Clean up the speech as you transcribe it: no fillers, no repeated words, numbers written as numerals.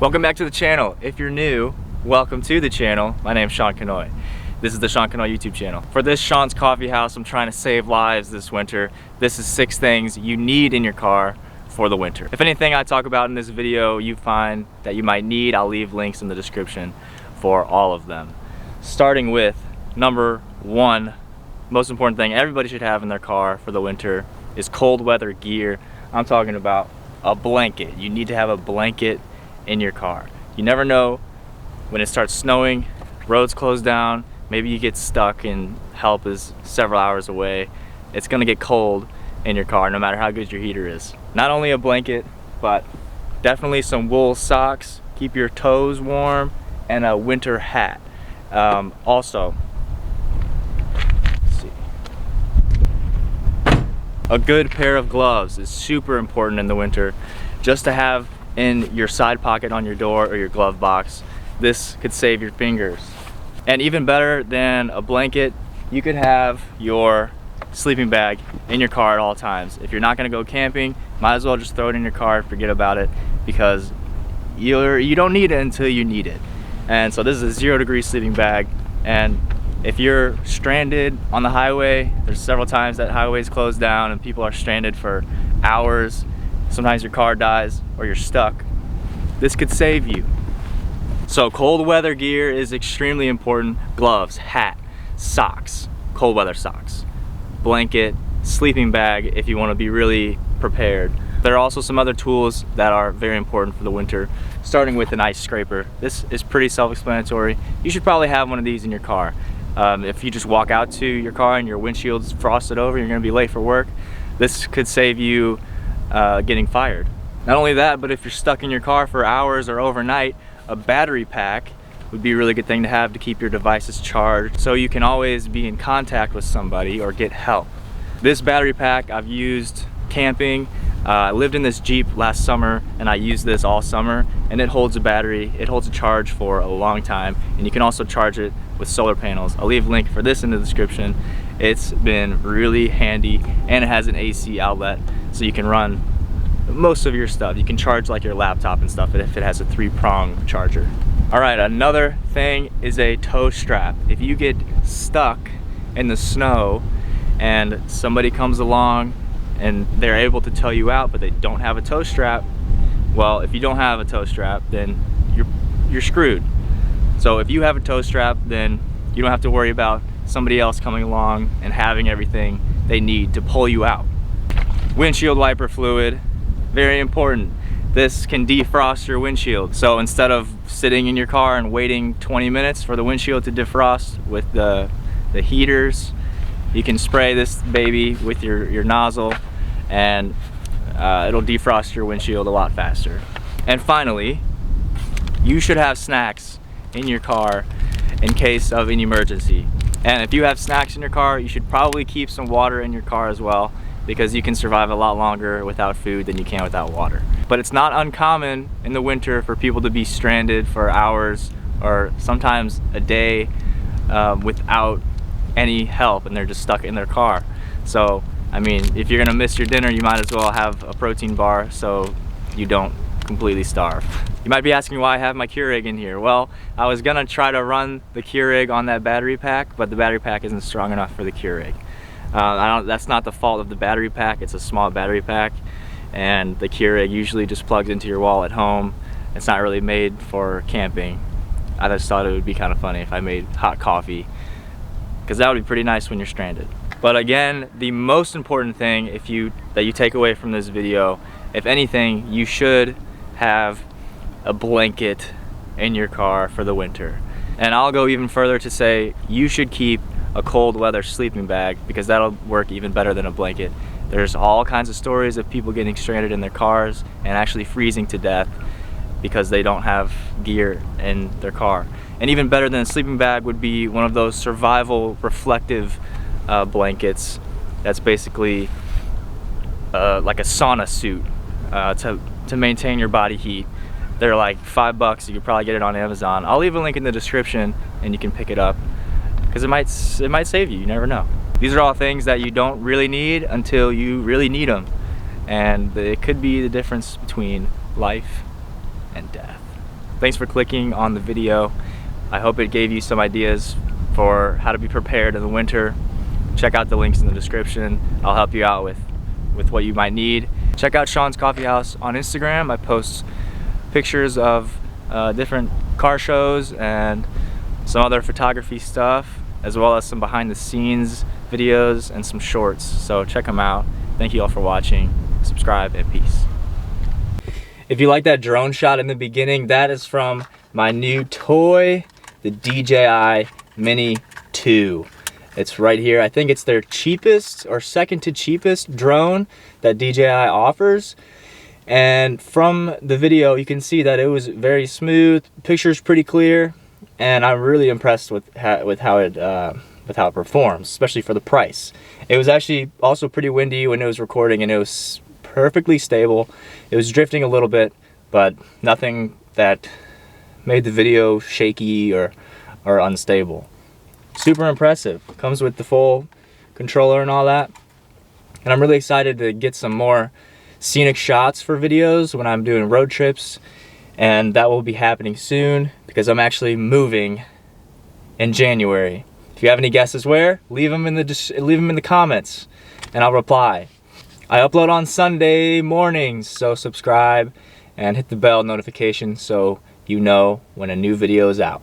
Welcome back to the channel. If you're new, welcome to the channel. My name's Sean Canoy. This is the Sean Canoy YouTube channel. For this Sean's Coffee House, I'm trying to save lives this winter. This is 6 things you need in your car for the winter. If anything I talk about in this video you find that you might need, I'll leave links in the description for all of them. Starting with number 1, most important thing everybody should have in their car for the winter is cold weather gear. I'm talking about a blanket. You need to have a blanket in your car. You never know when it starts snowing, roads close down, maybe you get stuck and help is several hours away. It's gonna get cold in your car no matter how good your heater is. Not only a blanket, but definitely some wool socks, keep your toes warm, and a winter hat. Also, let's see. A good pair of gloves is super important in the winter, just to have in your side pocket on your door or your glove box. This could save your fingers. And even better than a blanket, you could have your sleeping bag in your car at all times. If you're not gonna go camping, might as well just throw it in your car and forget about it, because you don't need it until you need it. And so this is a 0-degree sleeping bag, and if you're stranded on the highway, there's several times that highways close down and people are stranded for hours. Sometimes your car dies or you're stuck. This could save you. So cold weather gear is extremely important. Gloves, hat, socks, cold weather socks, blanket, sleeping bag if you want to be really prepared. There are also some other tools that are very important for the winter, starting with an ice scraper. This is pretty self-explanatory. You should probably have one of these in your car. If you just walk out to your car and your windshield's frosted over, you're gonna be late for work. This could save you getting fired. Not only that, but if you're stuck in your car for hours or overnight, a battery pack would be a really good thing to have to keep your devices charged, so you can always be in contact with somebody or get help. This battery pack I've used camping. I lived in this Jeep last summer and I used this all summer, and it holds a battery, it holds a charge for a long time, and you can also charge it with solar panels. I'll leave a link for this in the description. It's been really handy, and it has an AC outlet, so you can run most of your stuff. You can charge like your laptop and stuff if it has a 3-prong charger. All right, another thing is a tow strap. If you get stuck in the snow and somebody comes along and they're able to tow you out, but they don't have a tow strap, well, if you don't have a tow strap, then you're screwed. So if you have a tow strap, then you don't have to worry about somebody else coming along and having everything they need to pull you out. Windshield wiper fluid, very important. This can defrost your windshield. So instead of sitting in your car and waiting 20 minutes for the windshield to defrost with the heaters, you can spray this baby with your nozzle, and it'll defrost your windshield a lot faster. And finally, you should have snacks in your car in case of an emergency. And if you have snacks in your car, you should probably keep some water in your car as well, because you can survive a lot longer without food than you can without water. But it's not uncommon in the winter for people to be stranded for hours or sometimes a day without any help, and they're just stuck in their car. So, I mean, if you're gonna miss your dinner, you might as well have a protein bar so you don't completely starve. You might be asking why I have my Keurig in here. Well, I was gonna try to run the Keurig on that battery pack, but the battery pack isn't strong enough for the Keurig. That's not the fault of the battery pack, it's a small battery pack, and the Keurig usually just plugs into your wall at home. It's not really made for camping. I just thought it would be kind of funny if I made hot coffee, because that would be pretty nice when you're stranded. But again, the most important thing that you take away from this video, if anything, you should have a blanket in your car for the winter. And I'll go even further to say you should keep a cold weather sleeping bag, because that'll work even better than a blanket. There's all kinds of stories of people getting stranded in their cars and actually freezing to death because they don't have gear in their car. And even better than a sleeping bag would be one of those survival reflective blankets that's basically like a sauna suit to maintain your body heat. They're like $5. You could probably get it on Amazon. I'll leave a link in the description and you can pick it up, because it might save you. You never know. These are all things that you don't really need until you really need them, and it could be the difference between life and death. Thanks for clicking on the video. I hope it gave you some ideas for how to be prepared in the winter. Check out the links in the description. I'll help you out with what you might need. Check out Sean's Coffee House on Instagram. I post pictures of different car shows and some other photography stuff, as well as some behind the scenes videos and some shorts. So check them out. Thank you all for watching. Subscribe and peace. If you like that drone shot in the beginning, that is from my new toy, the DJI Mini 2. It's right here. I think it's their cheapest or second to cheapest drone that DJI offers. And from the video, you can see that it was very smooth, picture's pretty clear, and I'm really impressed with how it performs, especially for the price. It was actually also pretty windy when it was recording, and it was perfectly stable. It was drifting a little bit, but nothing that made the video shaky or unstable. Super impressive. Comes with the full controller and all that. And I'm really excited to get some more scenic shots for videos when I'm doing road trips, and that will be happening soon because I'm actually moving in January. If you have any guesses where, leave them in the comments and I'll reply. I upload on Sunday mornings, so subscribe and hit the bell notification so you know when a new video is out.